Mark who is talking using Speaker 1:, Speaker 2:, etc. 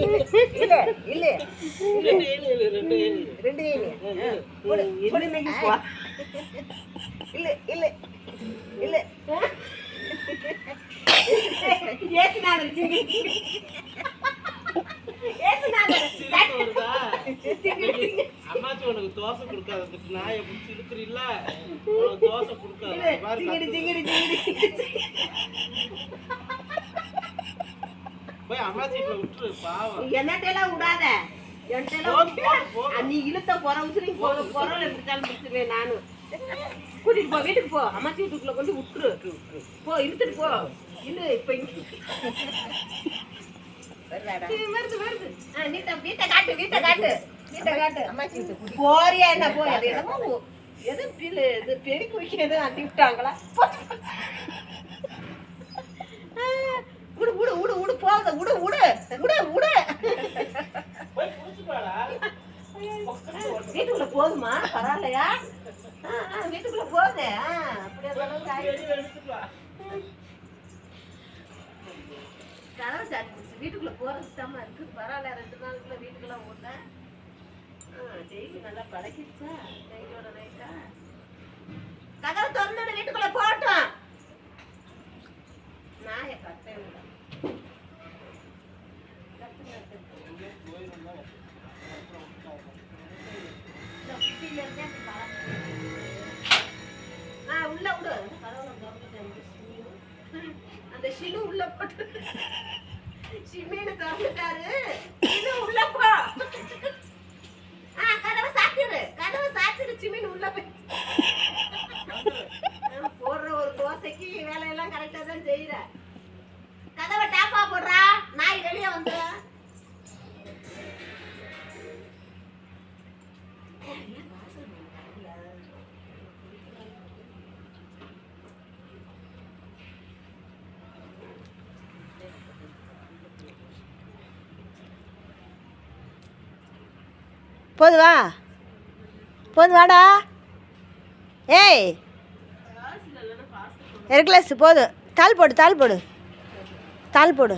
Speaker 1: இல்ல இல்ல ரெண்டு இல்ல இல்ல இல்ல
Speaker 2: அம்மாச்சி உனக்கு தோசை கொடுக்காத நாயை பிடிச்சி இருக்கிறீல்ல தோசை கொடுக்காத போய் அம்மாச்சி விட்டுரு பாவம்
Speaker 1: என்னட்டெல்லாம் விடாத நீ இழுத்த பொறவுச்சு பொறவுல எப்படித்தாலும் பிடிச்சிருவேன் நானும் கூட்டிட்டு போ வீட்டுக்கு போ அம்மாச்சி வீட்டுக்குள்ள கொண்டு விட்டுரு போ இழுத்துட்டு போ இல்ல இப்ப வருது வருது வீட்டை காட்டு வீட்டை காட்டு வீட்டை காட்டு அம்மாச்சி வீட்டு போறியா என்ன போ அது என்னமோ எது பில்லு இது பெரிய குயிக்க எதுவும் அட்டி விட்டாங்களா உடு உடு உடு உடு போகுது உடு உடு உடு உடு வீட்டுக்குள்ள போகுமா பரவாயில்லையா வீட்டுக்குள்ள போகுது அப்படியே வீட்டுக்குள்ள போறது தாமா இருக்கு பரவாயில்ல 2 நாளுக்குள்ள வீட்டுக்குள்ள ஓட்ட டெய்லி நல்லா பழகிடுச்சா நைட்டோட நைட்டா கதவை திறந்து வீட்டுக்குள்ள போட்டோம் நாய கட்டேன் உள்ள விடு அந்த ஷினு உள்ள போட்டு ஷிமீனு திறந்துட்டாரு ஷினு உள்ள போ கதவை சாத்திரு ஷிமீனு உள்ள போய் போடுற ஒரு தோசைக்கு வேலையெல்லாம் கரெக்டா தான் செய்யற கதவை டாப்பா போடுறா நாய் வெளியே வந்து போது வா போது வாடா ஏய் எர்க்லஸ் போதும் தாள் போடு தாள் போடு தாள் போடு